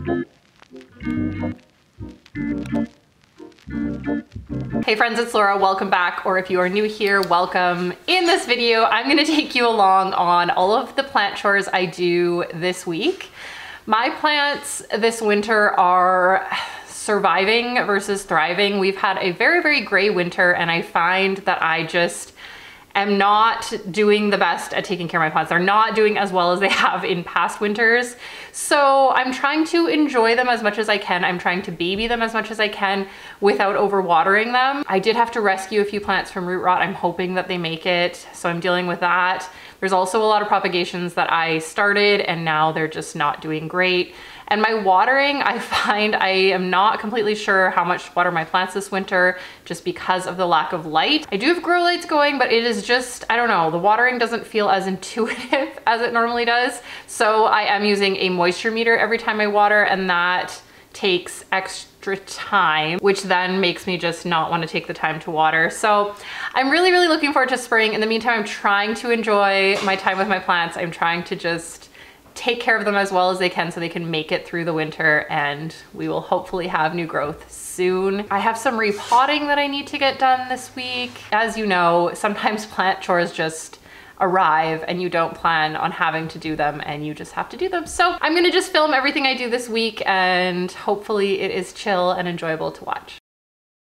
Hey friends, it's Laura. Welcome back, or if you are new here, welcome. In this video, I'm gonna take you along on all of the plant chores I do this week. My plants this winter are surviving versus thriving. We've had a very, very gray winter, and I find that I just am not doing the best at taking care of my plants. They're not doing as well as they have in past winters. So I'm trying to enjoy them as much as I can. I'm trying to baby them as much as I can without overwatering them. I did have to rescue a few plants from root rot. I'm hoping that they make it, so I'm dealing with that. There's also a lot of propagations that I started and now they're just not doing great. And my watering, I find I am not completely sure how much to water my plants this winter just because of the lack of light. I do have grow lights going, but it is just, I don't know, the watering doesn't feel as intuitive as it normally does. So I am using a moisture meter every time I water, and that takes extra time, which then makes me just not want to take the time to water. So I'm really, really looking forward to spring. In the meantime, I'm trying to enjoy my time with my plants. I'm trying to just take care of them as well as they can so they can make it through the winter, and we will hopefully have new growth soon. I have some repotting that I need to get done this week. As you know, sometimes plant chores just arrive and you don't plan on having to do them and you just have to do them. So I'm gonna just film everything I do this week, and hopefully it is chill and enjoyable to watch.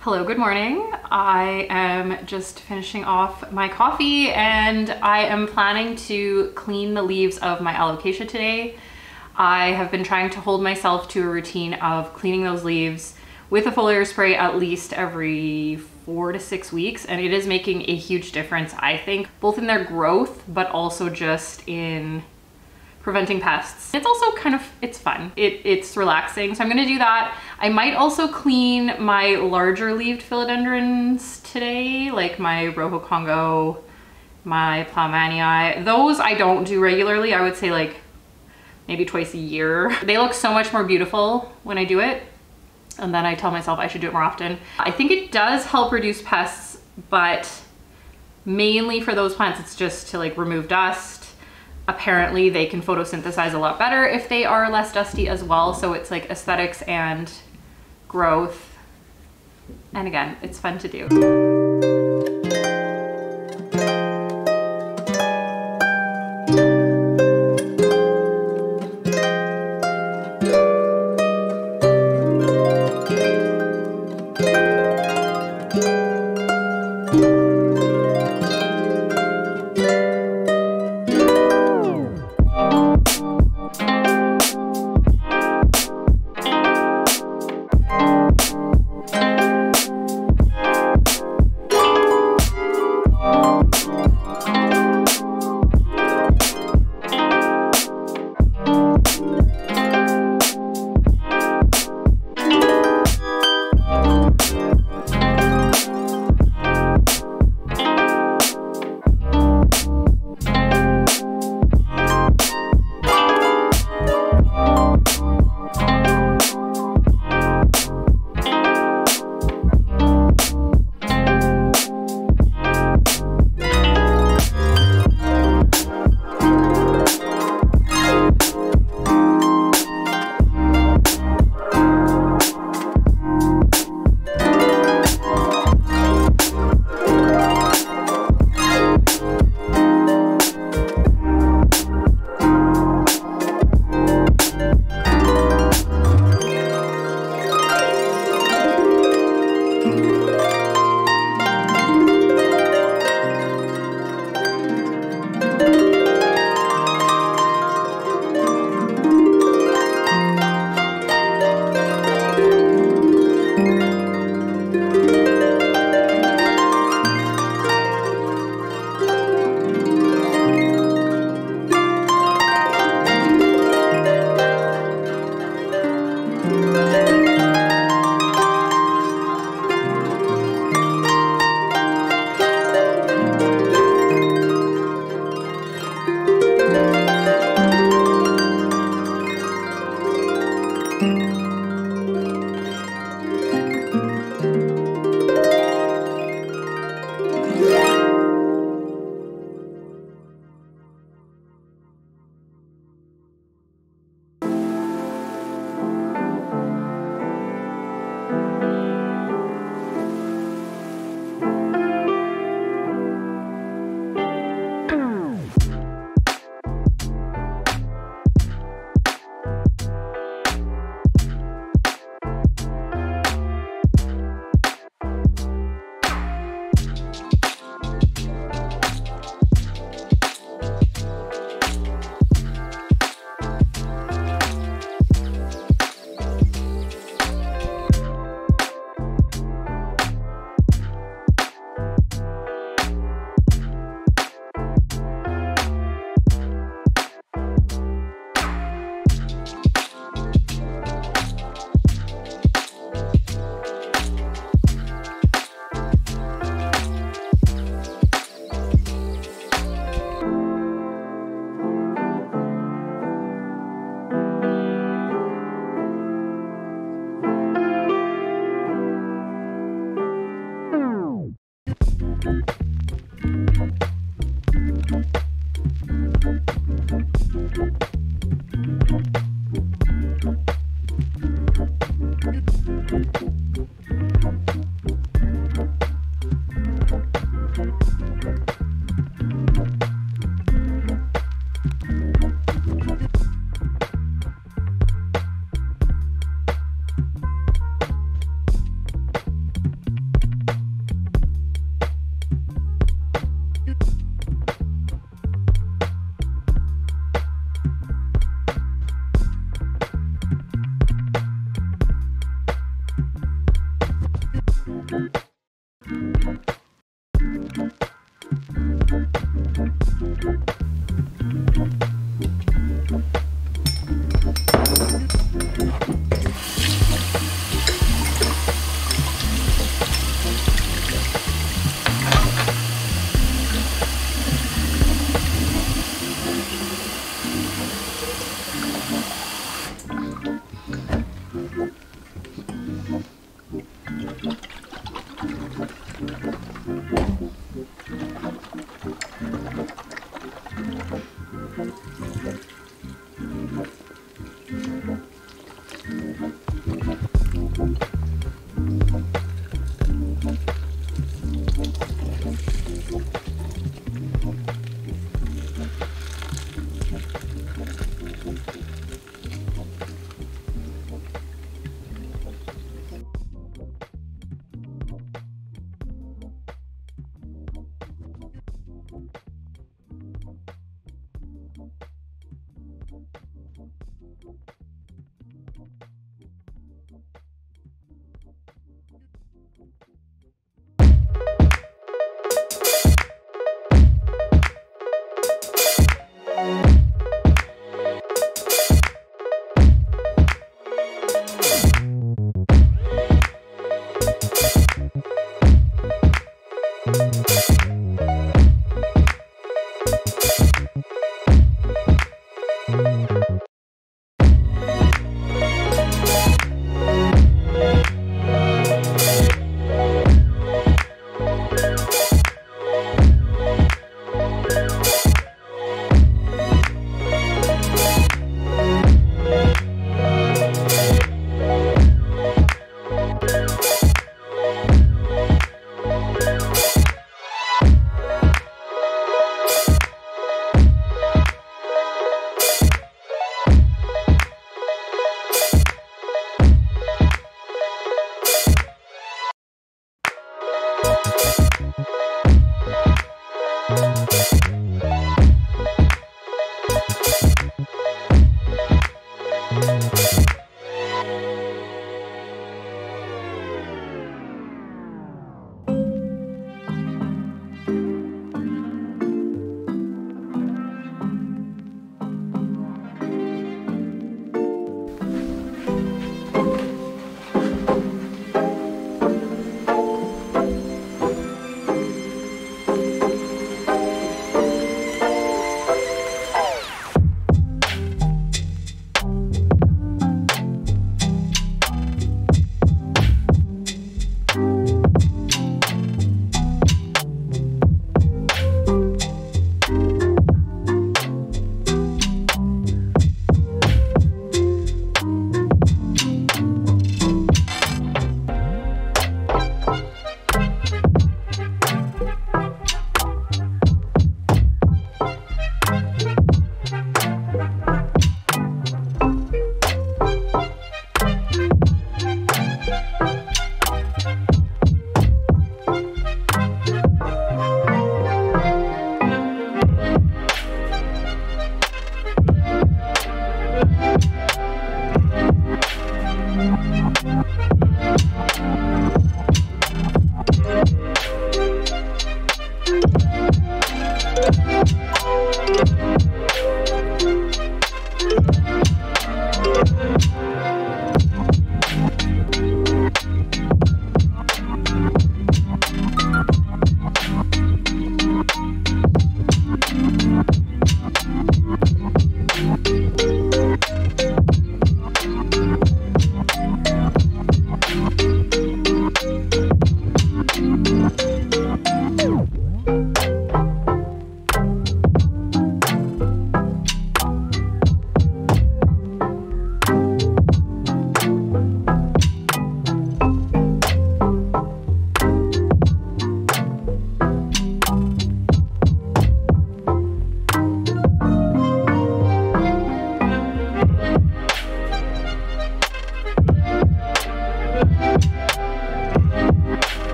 Hello, good morning. I am just finishing off my coffee and I am planning to clean the leaves of my alocasia today. I have been trying to hold myself to a routine of cleaning those leaves with a foliar spray at least every 4 to 6 weeks, and it is making a huge difference, I think, both in their growth but also just in preventing pests. It's also kind of, it's fun. It's relaxing. So I'm gonna do that. I might also clean my larger leaved philodendrons today, like my Rojo Congo, my Ploumanii. Those I don't do regularly. I would say like maybe twice a year. They look so much more beautiful when I do it, and then I tell myself I should do it more often. I think it does help reduce pests, but mainly for those plants, it's just to like remove dust. Apparently they can photosynthesize a lot better if they are less dusty as well. So it's like aesthetics and growth. And again, it's fun to do.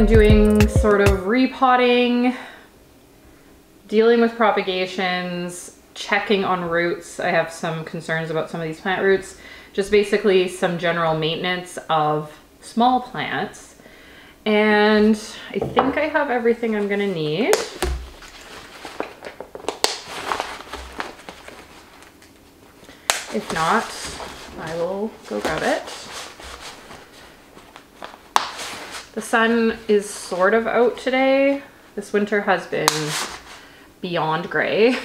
been doing sort of repotting, dealing with propagations, checking on roots. I have some concerns about some of these plant roots. Just basically some general maintenance of small plants. And I think I have everything I'm gonna need. If not, I will go grab it. The sun is sort of out today. This winter has been beyond gray,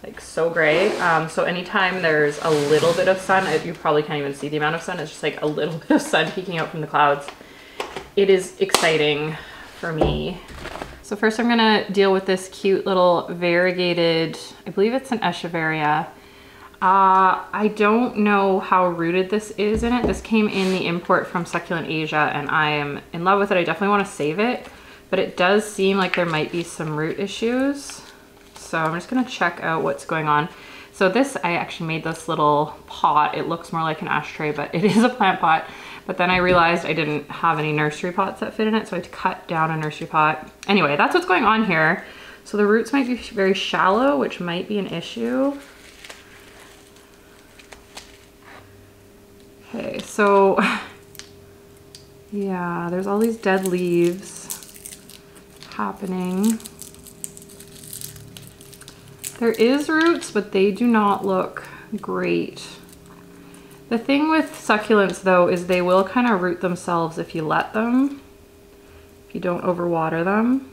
like so gray. So anytime there's a little bit of sun, you probably can't even see the amount of sun, it's just like a little bit of sun peeking out from the clouds. It is exciting for me. So first I'm gonna deal with this cute little variegated, I believe it's an echeveria. I don't know how rooted this is in it. This came in the import from Succulent Asia and I am in love with it. I definitely want to save it, but it does seem like there might be some root issues. So I'm just gonna check out what's going on. So this, I actually made this little pot. It looks more like an ashtray, but it is a plant pot. But then I realized I didn't have any nursery pots that fit in it, so I had to cut down a nursery pot. Anyway, that's what's going on here. So the roots might be very shallow, which might be an issue. Okay, so yeah, there's all these dead leaves happening. There is roots, but they do not look great. The thing with succulents though is they will kind of root themselves if you let them, if you don't overwater them.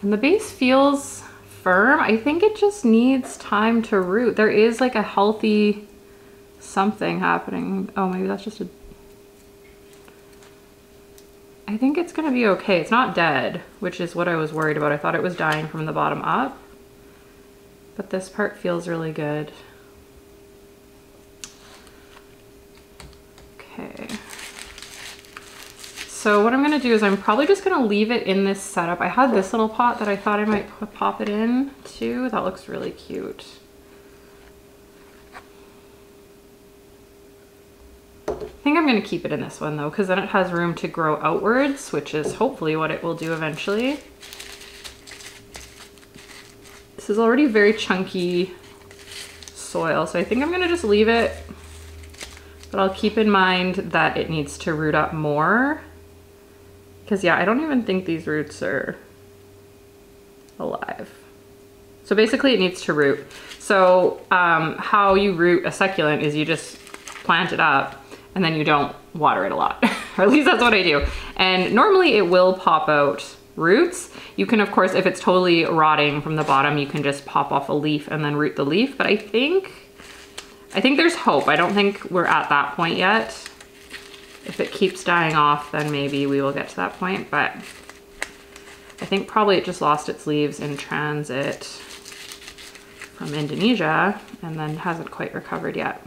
And the base feels firm. I think it just needs time to root. There is like a healthy something happening. Oh, maybe that's just a... I think it's gonna be okay. It's not dead, which is what I was worried about. I thought it was dying from the bottom up, but this part feels really good. Okay. So what I'm gonna do is I'm probably just gonna leave it in this setup. I had this little pot that I thought I might pop it in too. That looks really cute. I think I'm going to keep it in this one though, because then it has room to grow outwards, which is hopefully what it will do eventually. This is already very chunky soil, so I think I'm going to just leave it, but I'll keep in mind that it needs to root up more, because yeah, I don't even think these roots are alive. So basically it needs to root. So how you root a succulent is you just plant it up and then you don't water it a lot, or at least that's what I do. And normally it will pop out roots. You can, of course, if it's totally rotting from the bottom, you can just pop off a leaf and then root the leaf. But I think there's hope. I don't think we're at that point yet. If it keeps dying off, then maybe we will get to that point. But I think probably it just lost its leaves in transit from Indonesia and then hasn't quite recovered yet.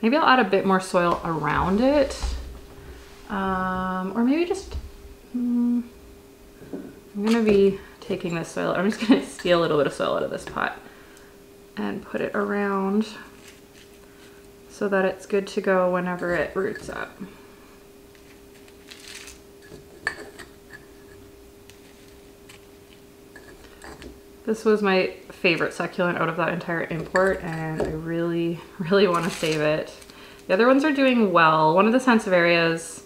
Maybe I'll add a bit more soil around it. Or maybe just, I'm gonna be taking this soil, I'm just gonna steal a little bit of soil out of this pot and put it around so that it's good to go whenever it roots up. This was my favorite succulent out of that entire import and I really, really want to save it. The other ones are doing well. One of the Sansevierias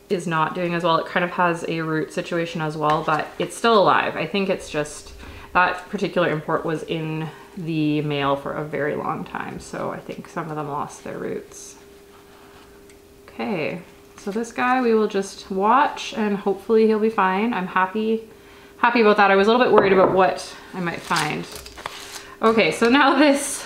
is not doing as well. It kind of has a root situation as well, but it's still alive. I think it's just that particular import was in the mail for a very long time, so I think some of them lost their roots. Okay, so this guy we will just watch and hopefully he'll be fine. I'm happy about that. I was a little bit worried about what I might find. Okay, so now this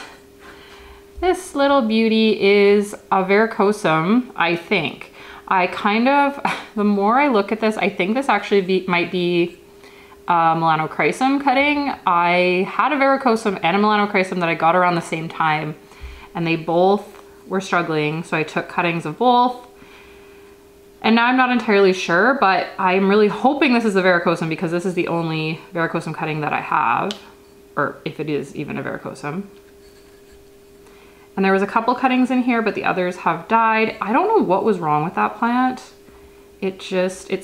little beauty is a varicosum, I think. The more I look at this, I think this actually might be melanochrysum cutting. I had a varicosum and a melanochrysum that I got around the same time and they both were struggling, so I took cuttings of both. And now I'm not entirely sure, but I'm really hoping this is a varicosum because this is the only varicosum cutting that I have, or if it is even a varicosum. And there was a couple cuttings in here, but the others have died. I don't know what was wrong with that plant. It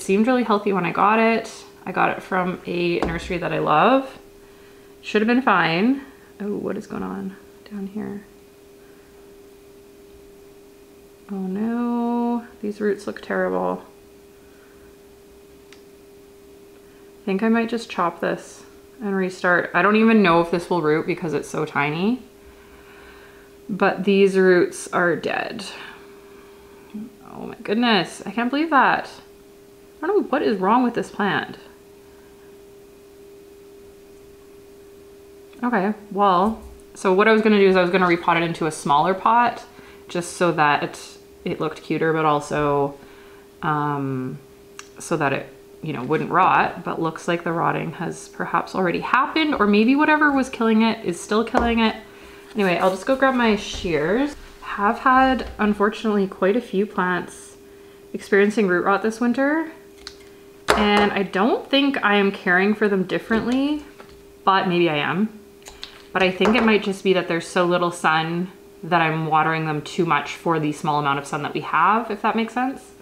seemed really healthy when I got it. I got it from a nursery that I love. Should have been fine. Oh, what is going on down here? Oh no, these roots look terrible. I think I might just chop this and restart. I don't even know if this will root because it's so tiny, but these roots are dead. Oh my goodness, I can't believe that. I don't know what is wrong with this plant. Okay, well, so what I was gonna do is I was gonna repot it into a smaller pot just so that it looked cuter, but also so that it, you know, wouldn't rot. But looks like the rotting has perhaps already happened, or maybe whatever was killing it is still killing it. Anyway, I'll just go grab my shears. Have had, unfortunately, quite a few plants experiencing root rot this winter, and I don't think I am caring for them differently, but maybe I am. But I think it might just be that there's so little sun that I'm watering them too much for the small amount of sun that we have, if that makes sense.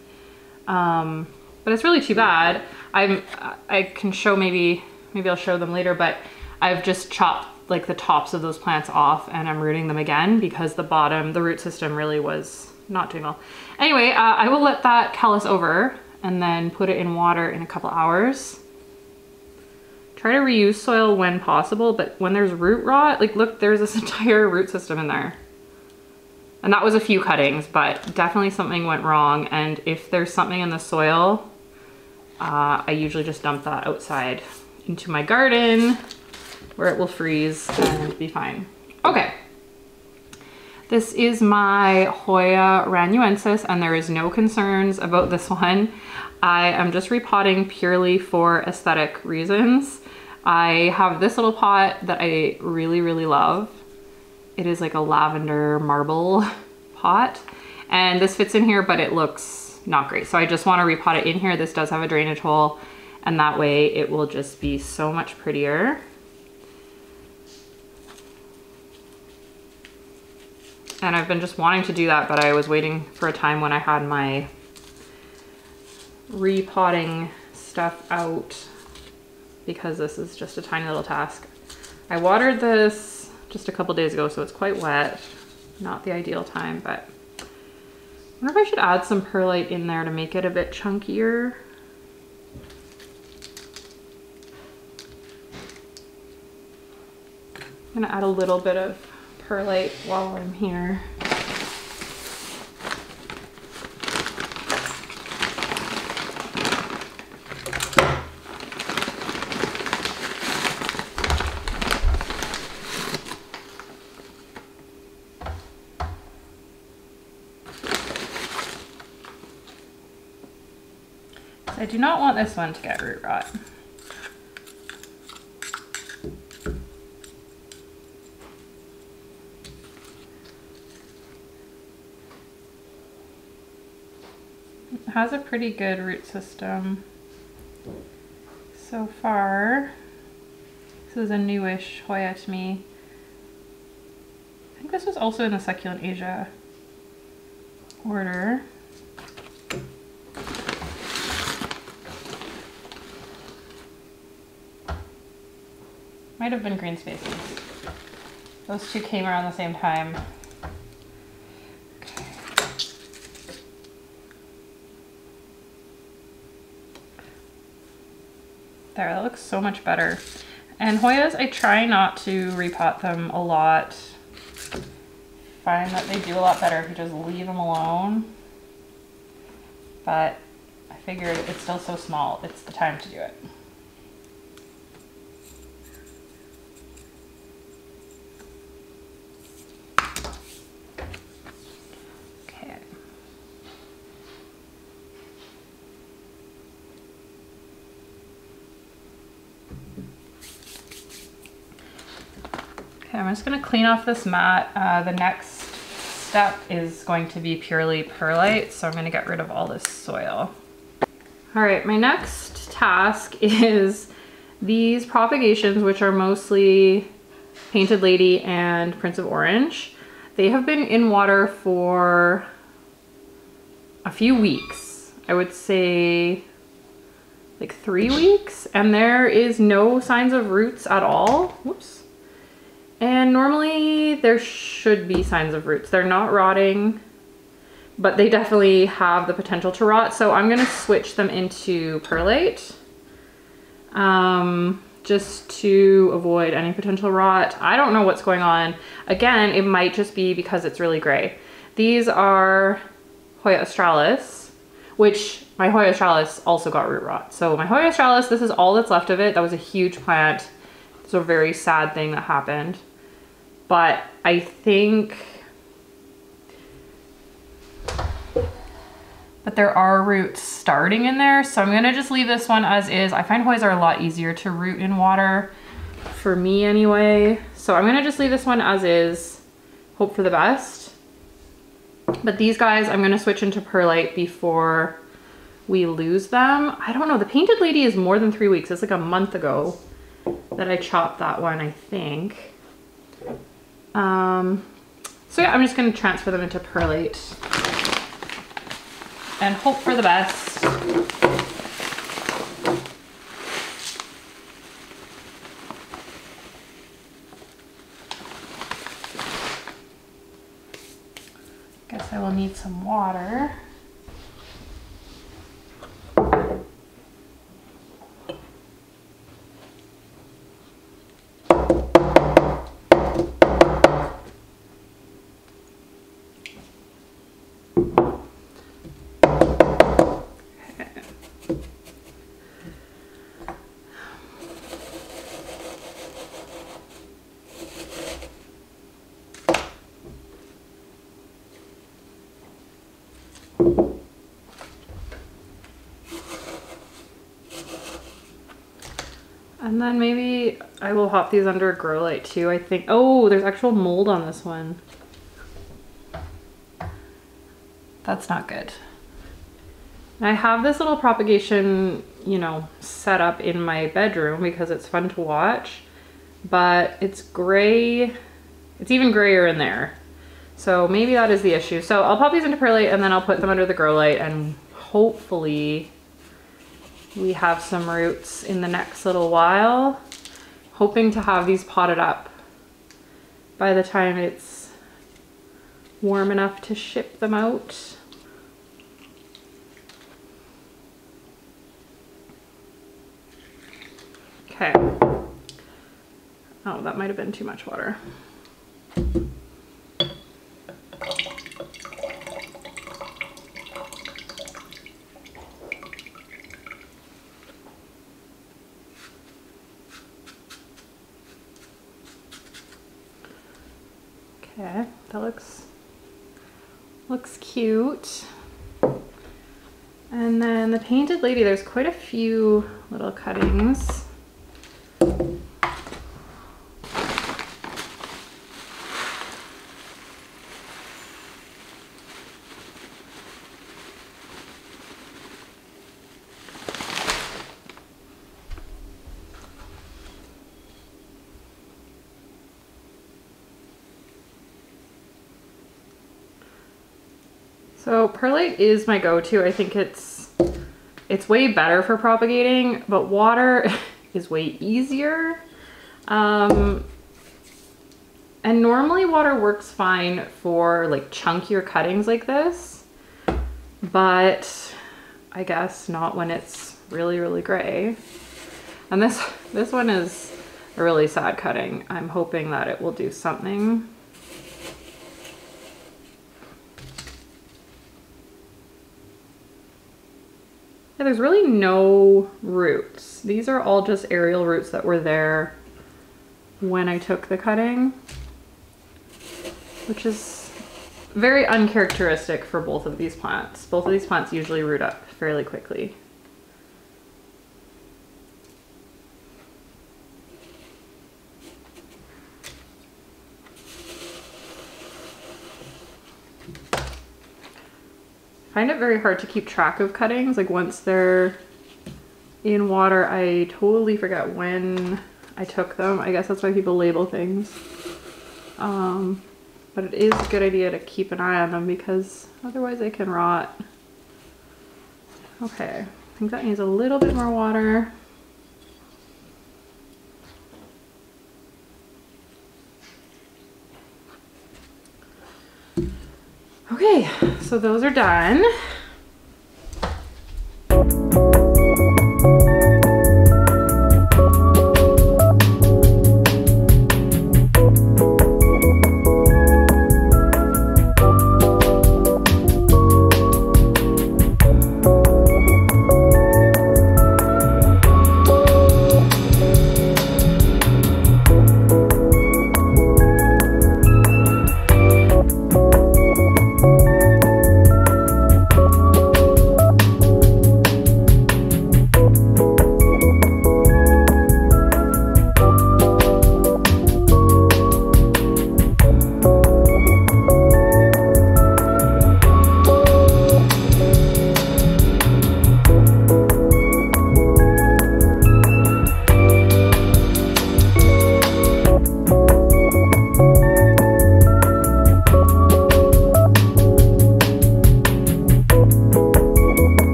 But it's really too bad. I can show, maybe I'll show them later, but I've just chopped like the tops of those plants off and I'm rooting them again because the bottom, the root system really was not doing well. Anyway, I will let that callus over and then put it in water in a couple hours. Try to reuse soil when possible, but when there's root rot, like look, there's this entire root system in there. And that was a few cuttings, but definitely something went wrong. And if there's something in the soil, I usually just dump that outside into my garden where it will freeze and be fine. Okay. This is my Hoya ranuensis, and there is no concerns about this one. I am just repotting purely for aesthetic reasons. I have this little pot that I really, really love. It is like a lavender marble pot, and this fits in here, but it looks not great. So I just want to repot it in here. This does have a drainage hole, and that way it will just be so much prettier. And I've been just wanting to do that, but I was waiting for a time when I had my repotting stuff out, because this is just a tiny little task. I watered this just a couple days ago, so it's quite wet. Not the ideal time, but I wonder if I should add some perlite in there to make it a bit chunkier. I'm gonna add a little bit of perlite while I'm here. I do not want this one to get root rot. It has a pretty good root system so far. This is a newish Hoya to me. I think this was also in the Succulent Asia order. Might have been Green Spaces. Those two came around the same time. Okay. There, that looks so much better. And Hoyas, I try not to repot them a lot. Find that they do a lot better if you just leave them alone. But I figured it's still so small, it's the time to do it. Okay, I'm just gonna clean off this mat. The next step is going to be purely perlite, so I'm gonna get rid of all this soil. All right, my next task is these propagations, which are mostly Painted Lady and Prince of Orange. They have been in water for a few weeks. I would say like 3 weeks, and there is no signs of roots at all. Whoops. And normally there should be signs of roots. They're not rotting, but they definitely have the potential to rot. So I'm gonna switch them into perlite, just to avoid any potential rot. I don't know what's going on. Again, it might just be because it's really gray. These are Hoya australis, which my Hoya australis also got root rot. So my Hoya australis, this is all that's left of it. That was a huge plant. It's a very sad thing that happened. But I think, but there are roots starting in there. So I'm gonna just leave this one as is. I find Hoyas are a lot easier to root in water, for me anyway. So I'm gonna just leave this one as is, hope for the best. But these guys, I'm gonna switch into perlite before we lose them. I don't know, the painted lady is more than 3 weeks. It's like a month ago that I chopped that one, I think. So yeah, I'm just gonna transfer them into perlite and hope for the best. Guess I will need some water. And then maybe I will hop these under a grow light too, I think. Oh, there's actual mold on this one. That's not good. I have this little propagation, you know, set up in my bedroom because it's fun to watch, but it's gray. It's even grayer in there. So maybe that is the issue. So I'll pop these into perlite and then I'll put them under the grow light, and hopefully we have some roots in the next little while. Hoping to have these potted up by the time it's warm enough to ship them out. Okay. Oh, that might have been too much water. Okay, that looks cute. And then the painted lady, there's quite a few little cuttings. So perlite is my go-to. I think it's way better for propagating, but water is way easier. And normally water works fine for like chunkier cuttings like this, but I guess not when it's really, really gray. And this one is a really sad cutting. I'm hoping that it will do something. Yeah, there's really no roots. These are all just aerial roots that were there when I took the cutting, which is very uncharacteristic for both of these plants. Both of these plants usually root up fairly quickly. I find it very hard to keep track of cuttings. Like once they're in water, I totally forget when I took them. I guess that's why people label things. but it is a good idea to keep an eye on them because otherwise they can rot. Okay, I think that needs a little bit more water. Okay, so those are done.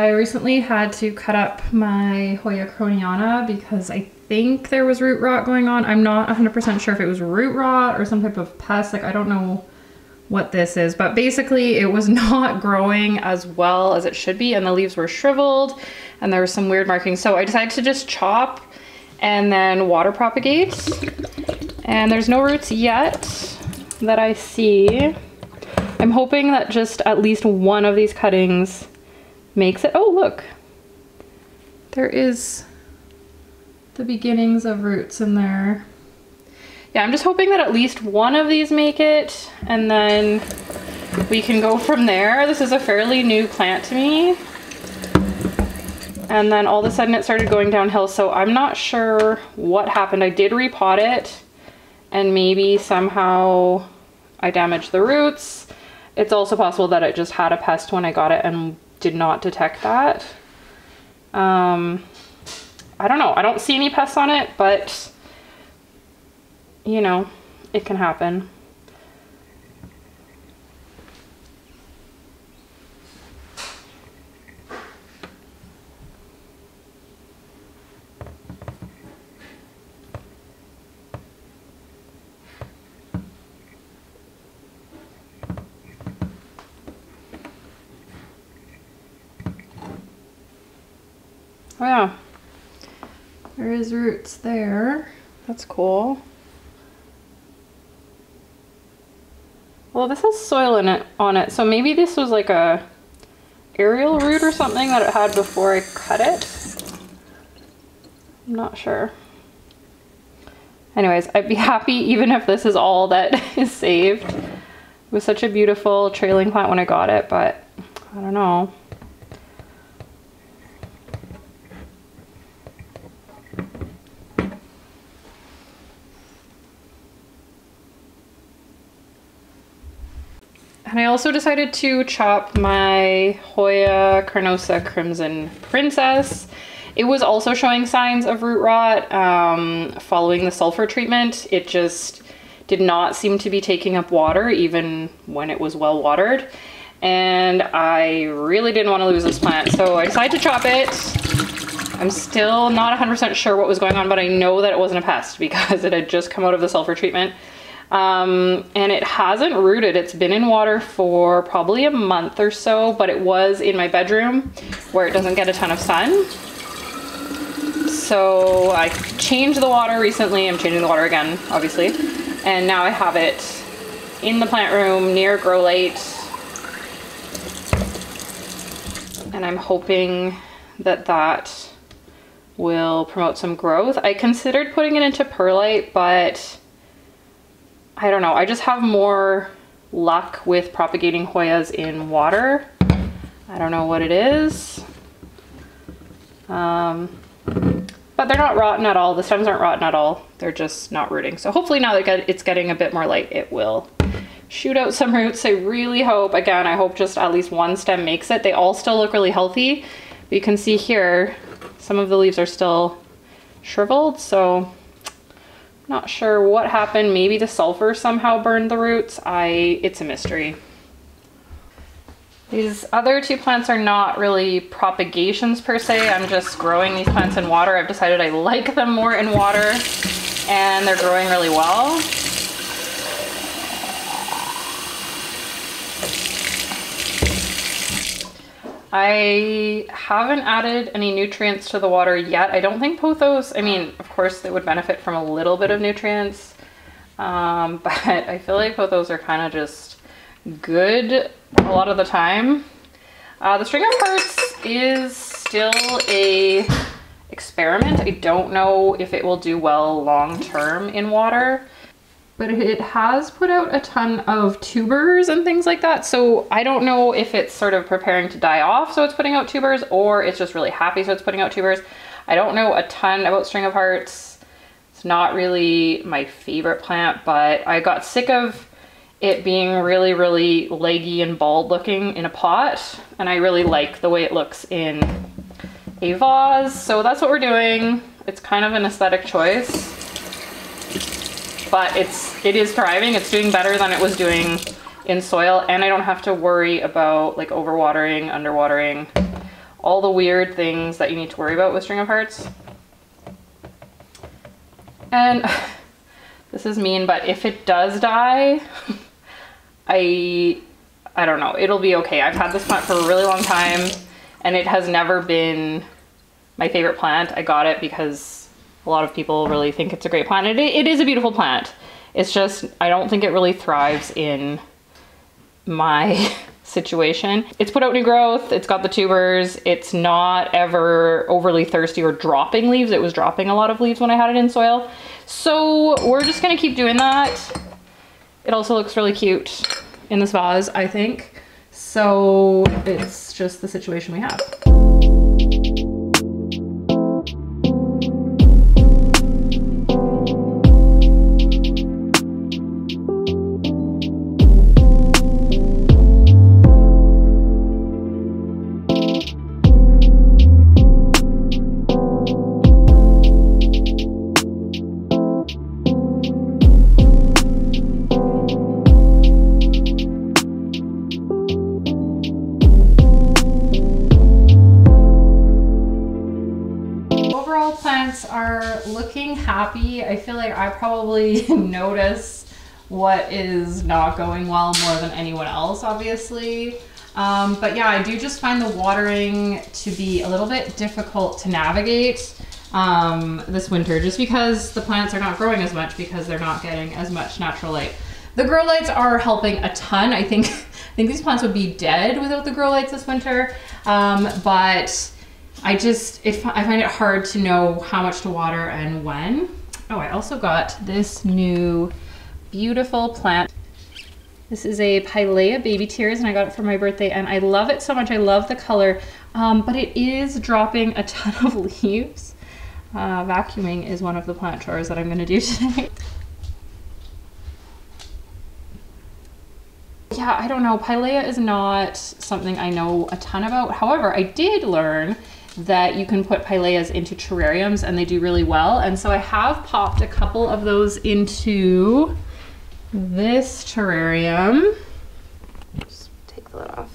Recently had to cut up my Hoya croniana because I think there was root rot going on. I'm not 100% sure if it was root rot or some type of pest. Like, I don't know what this is, but basically it was not growing as well as it should be, and the leaves were shriveled and there were some weird markings. So I decided to just chop and then water propagate, and there's no roots yet that I see. I'm hoping that just at least one of these cuttings makes it. Oh, look, there is the beginnings of roots in there. Yeah, I'm just hoping that at least one of these make it, and then we can go from there. This is a fairly new plant to me, and then all of a sudden it started going downhill, so I'm not sure what happened. I did repot it, and maybe somehow I damaged the roots. It's also possible that it just had a pest when I got it and did not detect that. I don't know. I don't see any pests on it, but you know, it can happen. Oh yeah, there is roots there. That's cool. Well, this has soil in it on it, so maybe this was like a aerial root or something that it had before I cut it. I'm not sure. Anyways, I'd be happy even if this is all that is saved. It was such a beautiful trailing plant when I got it, but I don't know. And I also decided to chop my Hoya Carnosa Crimson Princess. It was also showing signs of root rot following the sulfur treatment. It just did not seem to be taking up water even when it was well watered. And I really didn't want to lose this plant, so I decided to chop it. I'm still not 100% sure what was going on, but I know that it wasn't a pest because it had just come out of the sulfur treatment. And it hasn't rooted. It's been in water for probably a month or so, but it was in my bedroom where it doesn't get a ton of sun. So I changed the water recently. I'm changing the water again, obviously. And now I have it in the plant room near grow light. And I'm hoping that that will promote some growth. I considered putting it into perlite, but I don't know. I just have more luck with propagating Hoyas in water. I don't know what it is. But they're not rotten at all. The stems aren't rotten at all. They're just not rooting. So hopefully now that it's getting a bit more light, it will shoot out some roots. I really hope, again, I hope just at least one stem makes it. They all still look really healthy. But you can see here, some of the leaves are still shriveled. So Not sure what happened. Maybe the sulfur somehow burned the roots. It's a mystery. These other two plants are not really propagations per se. I'm just growing these plants in water. I've decided I like them more in water, and they're growing really well. I haven't added any nutrients to the water yet. I don't think pothos, I mean, of course they would benefit from a little bit of nutrients, but I feel like pothos are kind of just good a lot of the time. The string of hearts is still a experiment. I don't know if it will do well long term in water, but it has put out a ton of tubers and things like that. So I don't know if it's sort of preparing to die off, so it's putting out tubers, or it's just really happy, so it's putting out tubers. I don't know a ton about string of hearts. It's not really my favorite plant, but I got sick of it being really, really leggy and bald looking in a pot. And I really like the way it looks in a vase. So that's what we're doing. It's kind of an aesthetic choice, but it is thriving. It's doing better than it was doing in soil. And I don't have to worry about like overwatering, underwatering, all the weird things that you need to worry about with string of hearts. And this is mean, but if it does die, I don't know, it'll be okay. I've had this plant for a really long time, and it has never been my favorite plant. I got it because a lot of people really think it's a great plant. It is a beautiful plant. It's just, I don't think it really thrives in my situation. It's put out new growth, it's got the tubers, it's not ever overly thirsty or dropping leaves. It was dropping a lot of leaves when I had it in soil. So we're just gonna keep doing that. It also looks really cute in this vase, I think. So it's just the situation we have. Plants are looking happy. I feel like I probably notice what is not going well more than anyone else, obviously. But yeah, I do just find the watering to be a little bit difficult to navigate this winter, just because the plants are not growing as much because they're not getting as much natural light. The grow lights are helping a ton. I think these plants would be dead without the grow lights this winter, but I find it hard to know how much to water and when. Oh, I also got this new beautiful plant. This is a Pilea baby tears, and I got it for my birthday, and I love it so much. I love the color, but it is dropping a ton of leaves. Vacuuming is one of the plant chores that I'm gonna do today. Yeah, I don't know. Pilea is not something I know a ton about. However, I did learn that you can put Pileas into terrariums and they do really well. And so I have popped a couple of those into this terrarium. Just take the lid off.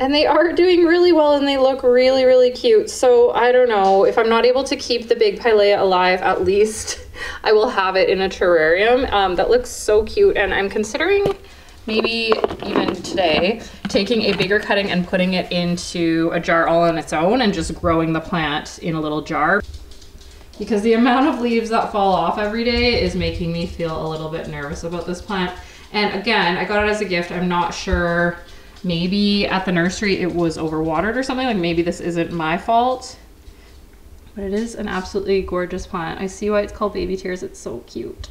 And they are doing really well, and they look really, really cute. So I don't know, if I'm not able to keep the big Pilea alive, at least I will have it in a terrarium. That looks so cute, and I'm considering maybe even today taking a bigger cutting and putting it into a jar all on its own and just growing the plant in a little jar, because the amount of leaves that fall off every day is making me feel a little bit nervous about this plant. And again, I got it as a gift. I'm not sure, maybe at the nursery it was overwatered or something, like maybe this isn't my fault, but it is an absolutely gorgeous plant. I see why it's called baby tears. It's so cute.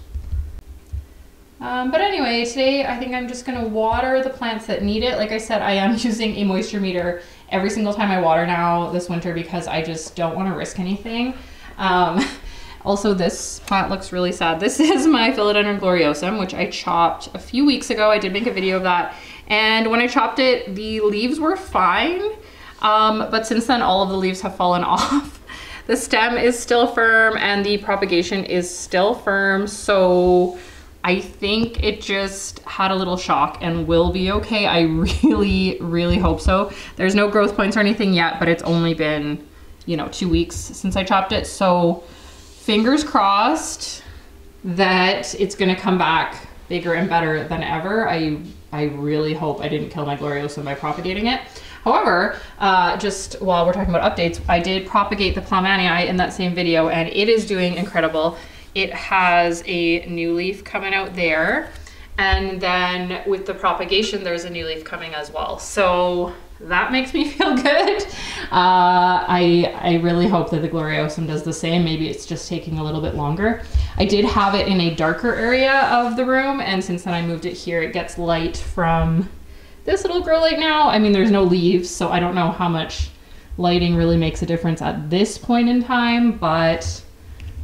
But anyway, today I think I'm just gonna water the plants that need it. Like I said, I am using a moisture meter every single time I water now this winter because I just don't want to risk anything. Also, this plant looks really sad. This is my Philodendron gloriosum, which I chopped a few weeks ago. I did make a video of that. And when I chopped it, the leaves were fine. But since then, all of the leaves have fallen off. The stem is still firm and the propagation is still firm. So I think it just had a little shock and will be okay. I really, really hope so. There's no growth points or anything yet, but it's only been, you know, 2 weeks since I chopped it. So fingers crossed that it's gonna come back bigger and better than ever. I really hope I didn't kill my gloriosum by propagating it. However, just while we're talking about updates, I did propagate the Plumanii in that same video and it is doing incredible. It has a new leaf coming out there. And then with the propagation, there's a new leaf coming as well. So that makes me feel good. I really hope that the gloriosum does the same. Maybe it's just taking a little bit longer. I did have it in a darker area of the room, and since then I moved it here, it gets light from this little grow light now. I mean, there's no leaves, so I don't know how much lighting really makes a difference at this point in time, but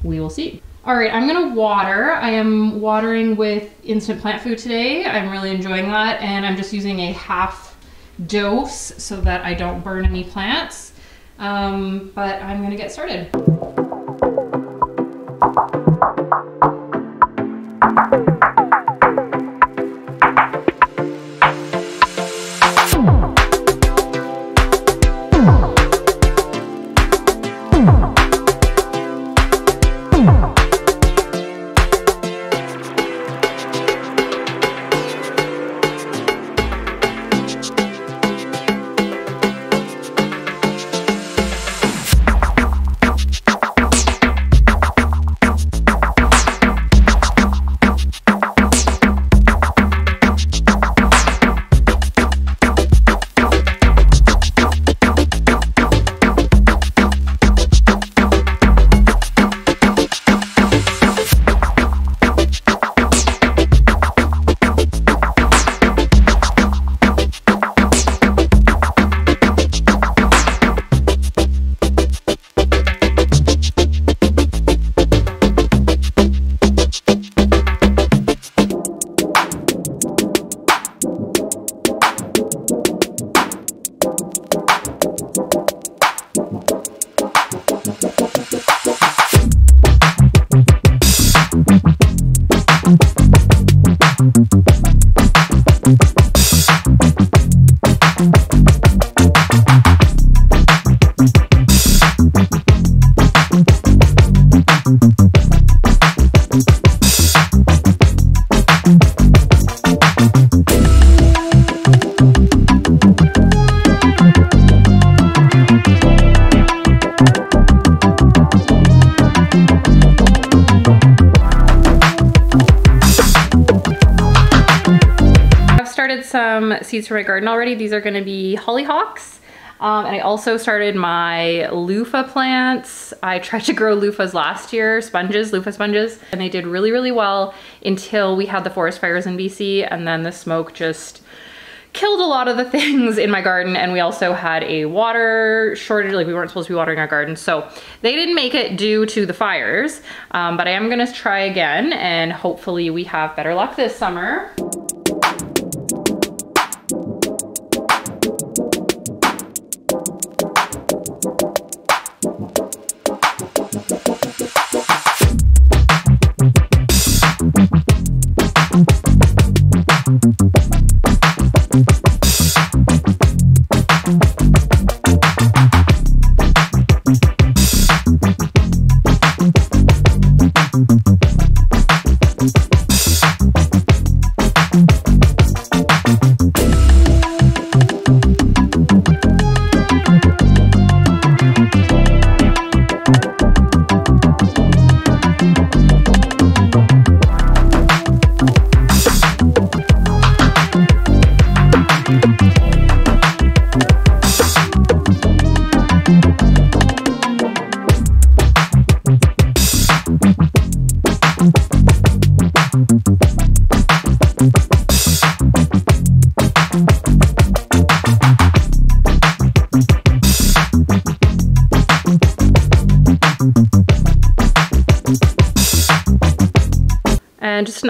we will see. All right, I'm gonna water. I am watering with instant plant food today. I'm really enjoying that, and I'm just using a half dose so that I don't burn any plants. But I'm gonna get started. Some seeds for my garden already. These are going to be hollyhocks. And I also started my loofah plants. I tried to grow loofahs last year, loofah sponges, and they did really, really well until we had the forest fires in BC, and then the smoke just killed a lot of the things in my garden, and we also had a water shortage, like we weren't supposed to be watering our garden, so they didn't make it due to the fires, but I am gonna try again, and hopefully we have better luck this summer.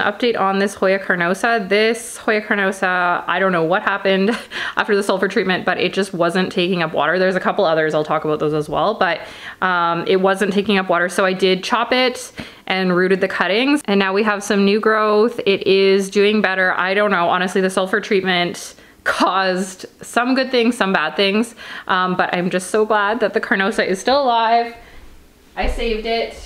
update on this Hoya carnosa. This Hoya carnosa, I don't know what happened after the sulfur treatment, but it just wasn't taking up water. There's a couple others, I'll talk about those as well, but it wasn't taking up water. So I did chop it and rooted the cuttings, and now we have some new growth. It is doing better. I don't know, honestly, the sulfur treatment caused some good things, some bad things, but I'm just so glad that the carnosa is still alive. I saved it.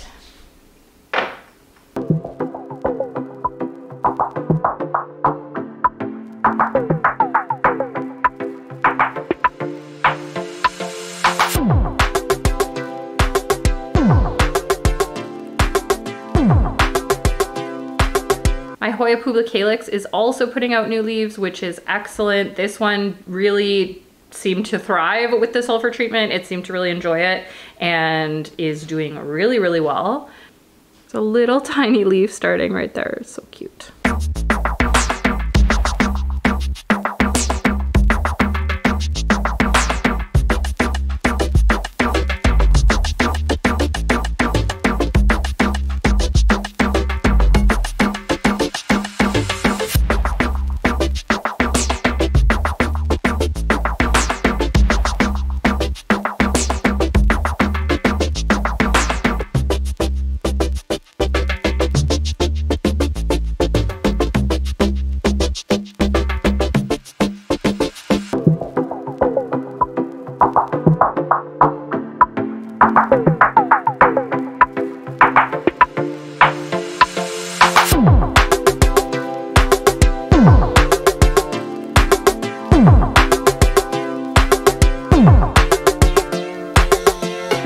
My Hoya publicalis is also putting out new leaves, which is excellent. This one really seemed to thrive with the sulfur treatment. It seemed to really enjoy it and is doing really, really well. It's a little tiny leaf starting right there. It's so cute.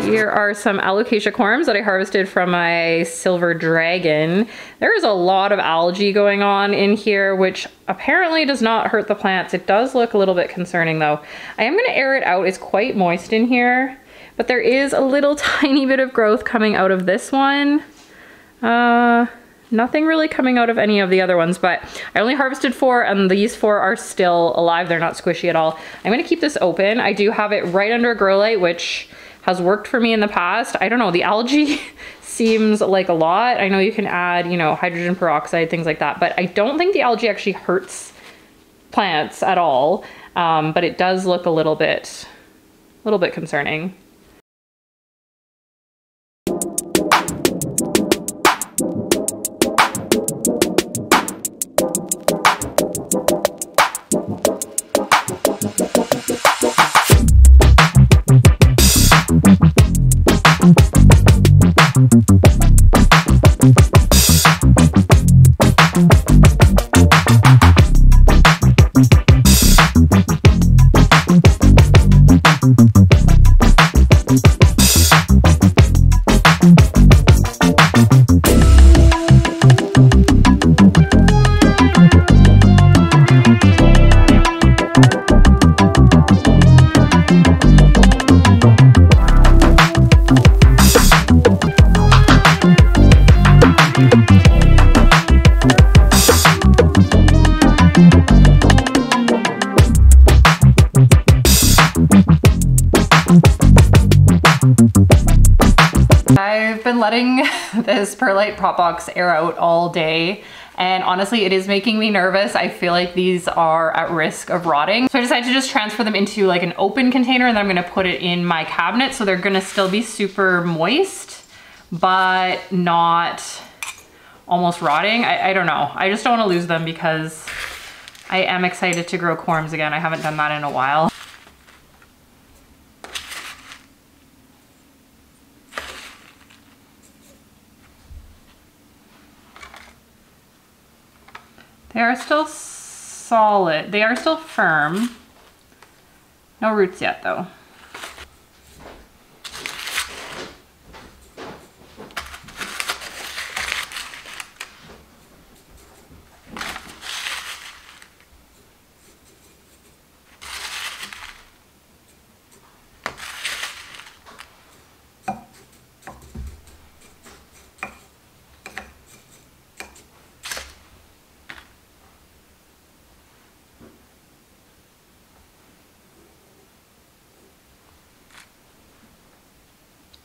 Here are some alocasia corms that I harvested from my silver dragon. There is a lot of algae going on in here, which apparently does not hurt the plants. It does look a little bit concerning though. I am gonna air it out. It's quite moist in here, but there is a little tiny bit of growth coming out of this one. Nothing really coming out of any of the other ones, but I only harvested 4 and these 4 are still alive. They're not squishy at all. I'm gonna keep this open. I do have it right under a grow light, which has worked for me in the past. I don't know, the algae seems like a lot. I know you can add, you know, hydrogen peroxide, things like that, but I don't think the algae actually hurts plants at all. But it does look a little bit concerning. I've been letting this perlite prop box air out all day, and honestly it is making me nervous. I feel like these are at risk of rotting. So I decided to just transfer them into like an open container, and then I'm gonna put it in my cabinet, so they're gonna still be super moist, but not almost rotting. I don't know. I just don't wanna lose them because I am excited to grow corms again. I haven't done that in a while. They are still solid. They are still firm. No roots yet though.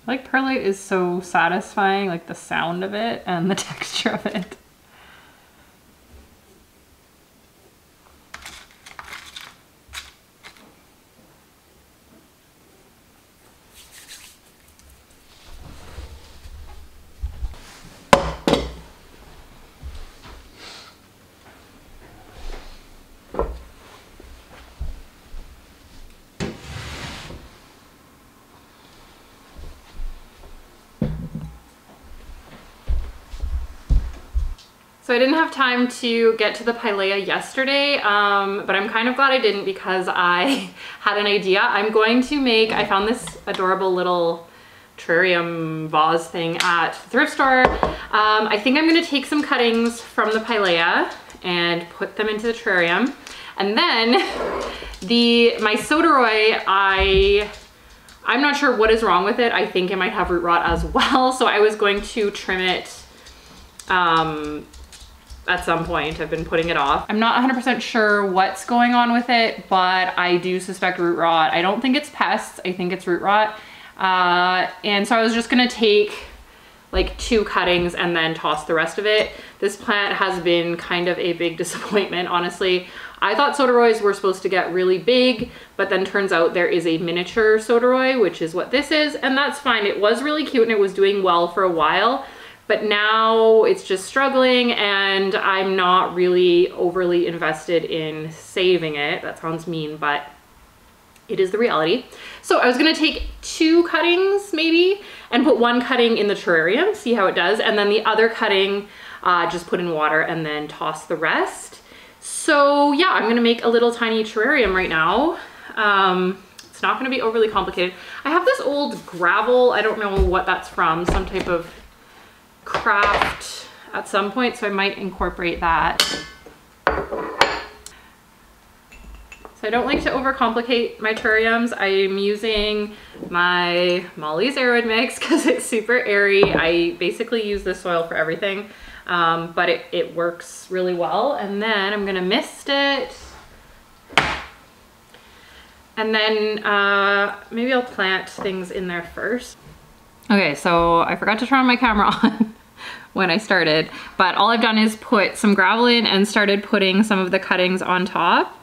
Like perlite is so satisfying, like the sound of it and the texture of it. So I didn't have time to get to the pilea yesterday, but I'm kind of glad I didn't because I had an idea. I'm going to make, I found this adorable little terrarium vase thing at the thrift store. I think I'm gonna take some cuttings from the pilea and put them into the terrarium. And then my soderoy, I'm not sure what is wrong with it. I think it might have root rot as well. So I was going to trim it at some point. I've been putting it off. I'm not 100% sure what's going on with it, but I do suspect root rot. I don't think it's pests. I think it's root rot. And so I was just gonna take like 2 cuttings and then toss the rest of it. This plant has been kind of a big disappointment, honestly. I thought soderoys were supposed to get really big, but then turns out there is a miniature soderoy, which is what this is, and that's fine. It was really cute and it was doing well for a while, but now it's just struggling and I'm not really overly invested in saving it. That sounds mean, but it is the reality. So I was gonna take 2 cuttings maybe and put 1 cutting in the terrarium, see how it does, and then the other cutting just put in water and then toss the rest. So yeah, I'm gonna make a little tiny terrarium right now. It's not gonna be overly complicated. I have this old gravel, I don't know what that's from, some type of craft at some point, so I might incorporate that. So I don't like to overcomplicate my terrariums. I'm using my Molly's Arid Mix because it's super airy. I basically use this soil for everything, but it works really well. And then I'm gonna mist it. And then maybe I'll plant things in there first. Okay, so I forgot to turn my camera on when I started, but all I've done is put some gravel in and started putting some of the cuttings on top.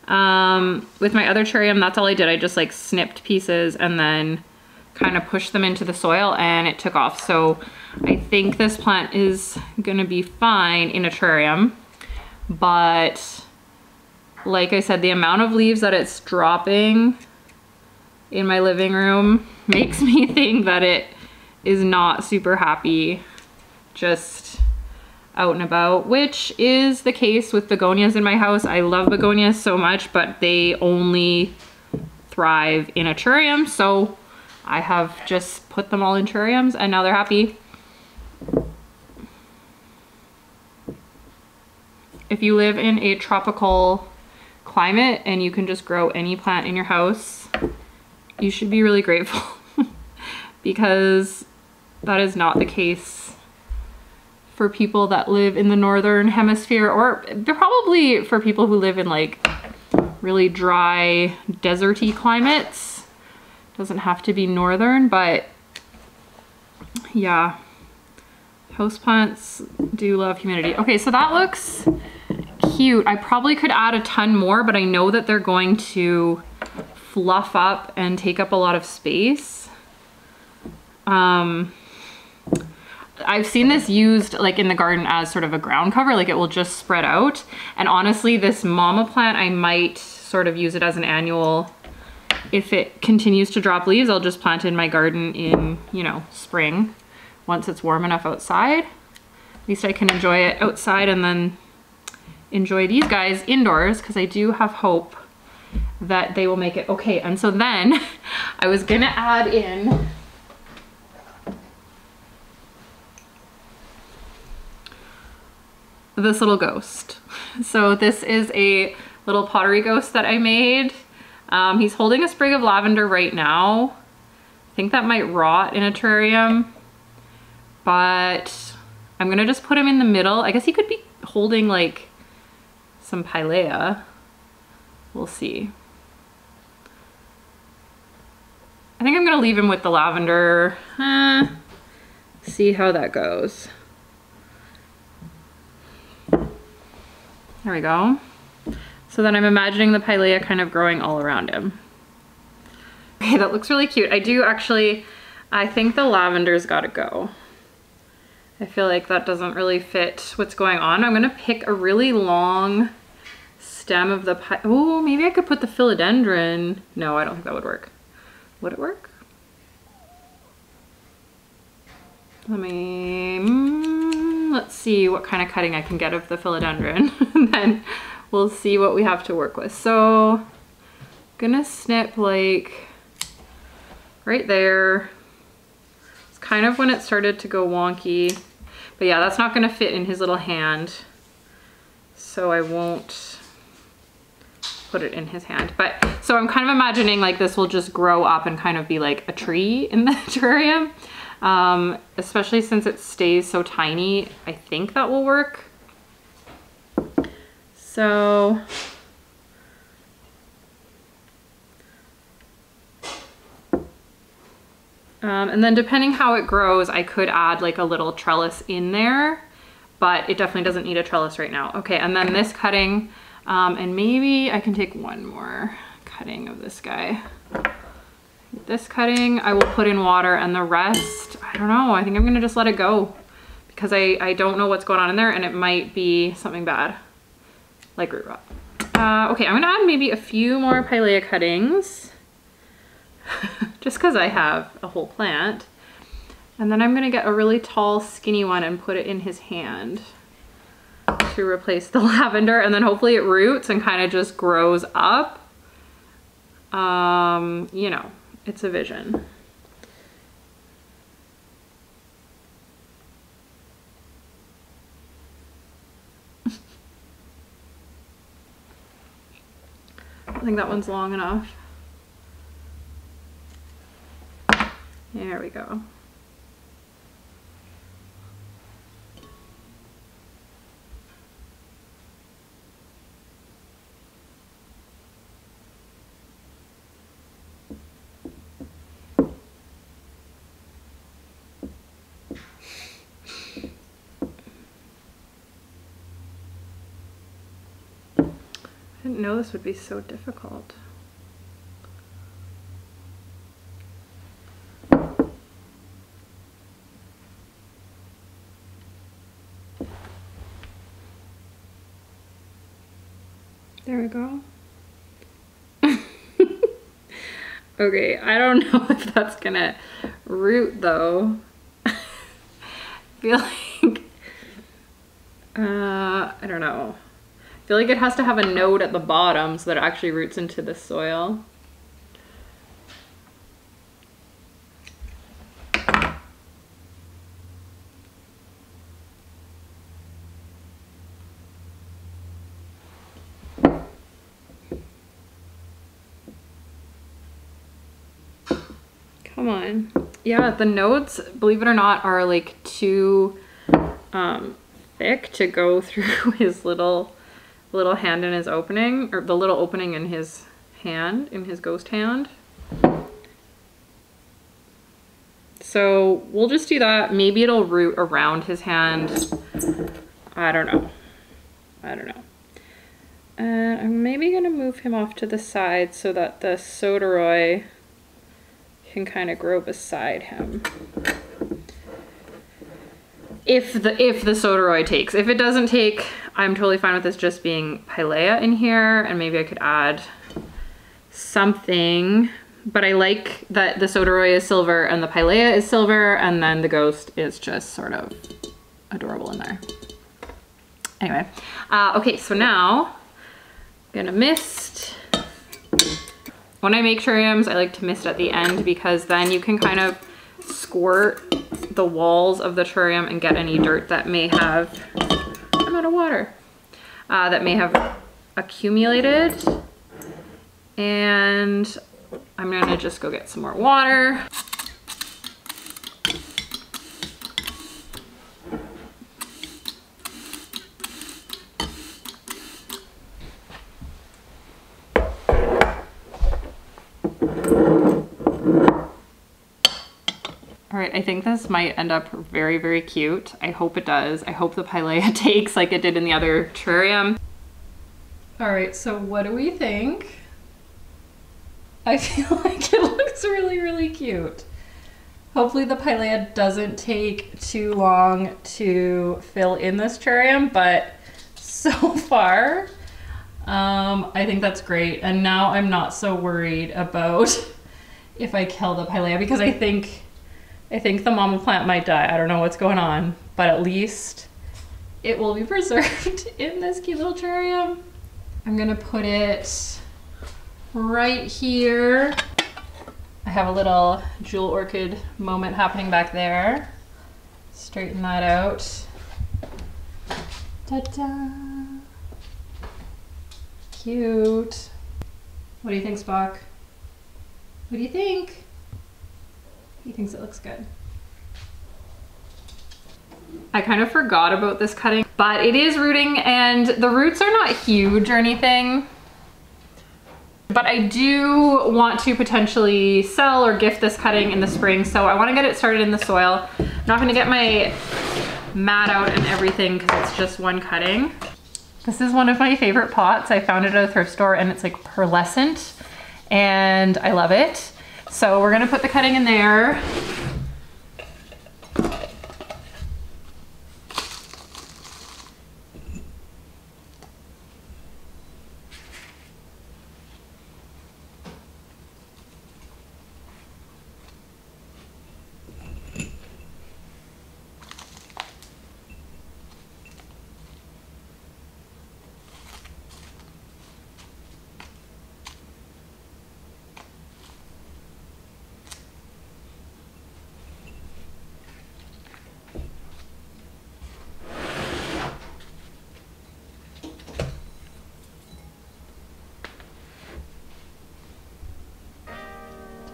With my other terrarium, that's all I did. I just like snipped pieces and then kind of pushed them into the soil and it took off. So I think this plant is gonna be fine in a terrarium, but like I said, the amount of leaves that it's dropping in my living room makes me think that it is not super happy just out and about, which is the case with begonias in my house. I love begonias so much, but they only thrive in a terrarium. So I have just put them all in terrariums and now they're happy. If you live in a tropical climate and you can just grow any plant in your house, you should be really grateful because that is not the case for people that live in the northern hemisphere, or probably for people who live in like really dry, deserty climates. Doesn't have to be northern, but yeah, houseplants do love humidity. Okay, so that looks cute. I probably could add a ton more, but I know that they're going to fluff up and take up a lot of space. I've seen this used like in the garden as sort of a ground cover, like it will just spread out. And honestly, this mama plant, I might sort of use it as an annual. If it continues to drop leaves, I'll just plant it in my garden in, you know, spring, once it's warm enough outside. At least I can enjoy it outside and then enjoy these guys indoors, because I do have hope that they will make it okay. And so then I was gonna add in this little ghost. So this is a little pottery ghost that I made. He's holding a sprig of lavender right now. I think that might rot in a terrarium, but I'm gonna just put him in the middle. I guess he could be holding like some pilea. We'll see. I think I'm gonna leave him with the lavender. See how that goes. There we go. So then I'm imagining the pilea kind of growing all around him. Okay, that looks really cute. I do actually, I think the lavender's gotta go. I feel like that doesn't really fit what's going on. I'm gonna pick a really long stem of the oh, maybe I could put the philodendron. No, I don't think that would work. Would it work? Let me, let's see what kind of cutting I can get of the philodendron, and then we'll see what we have to work with. So I'm gonna snip like right there. It's kind of when it started to go wonky, but yeah, that's not gonna fit in his little hand, so I won't put it in his hand. But so I'm kind of imagining like this will just grow up and kind of be like a tree in the terrarium. Especially since it stays so tiny, I think that will work. So and then depending how it grows, I could add like a little trellis in there, but it definitely doesn't need a trellis right now. Okay, and then this cutting, and maybe I can take one more cutting of this guy. This cutting I will put in water, and the rest, I don't know, I think I'm gonna just let it go because I don't know what's going on in there, and it might be something bad, like root rot. Okay, I'm gonna add maybe a few more pilea cuttings just because I have a whole plant. And then I'm gonna get a really tall, skinny one and put it in his hand to replace the lavender, and then hopefully it roots and kind of just grows up. You know, it's a vision. I think that one's long enough. There we go. I didn't know this would be so difficult. There we go. Okay, I don't know if that's gonna root though. I feel like, I don't know. I feel like it has to have a node at the bottom so that it actually roots into the soil. Come on. Yeah, the nodes, believe it or not, are like too thick to go through his little hand in his opening, or the little opening in his hand, in his ghost hand. So we'll just do that. Maybe it'll root around his hand. I don't know. I don't know. And I'm maybe gonna move him off to the side so that the soderoy can kind of grow beside him. If the soderoy takes. If it doesn't take, I'm totally fine with this just being pilea in here, and maybe I could add something, but I like that the soderoy is silver and the pilea is silver, and then the ghost is just sort of adorable in there. Anyway, okay, so now I'm gonna mist. When I make terrariums, I like to mist at the end because then you can kind of squirt the walls of the terrarium and get any dirt that may have, I'm out of water, that may have accumulated. And I'm gonna just go get some more water. All right, I think this might end up very, very cute. I hope it does. I hope the pilea takes like it did in the other terrarium. All right, so what do we think? I feel like it looks really, really cute. Hopefully the pilea doesn't take too long to fill in this terrarium, but so far, I think that's great. And now I'm not so worried about if I kill the pilea, because I think the mama plant might die. I don't know what's going on, but at least it will be preserved in this cute little terrarium. I'm gonna put it right here. I have a little jewel orchid moment happening back there. Straighten that out. Ta-da! Cute. What do you think, Spock? What do you think? He thinks it looks good. I kind of forgot about this cutting, but it is rooting and the roots are not huge or anything. But I do want to potentially sell or gift this cutting in the spring, so I want to get it started in the soil. I'm not going to get my mat out and everything because it's just one cutting. This is one of my favorite pots. I found it at a thrift store and it's like pearlescent and I love it. So we're going to put the cutting in there.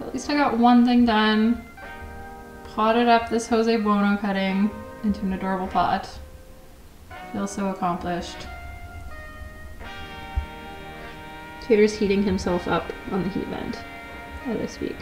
At least I got one thing done. Potted up this Jose Bueno cutting into an adorable pot. Feels so accomplished. Tater's heating himself up on the heat vent as I speak.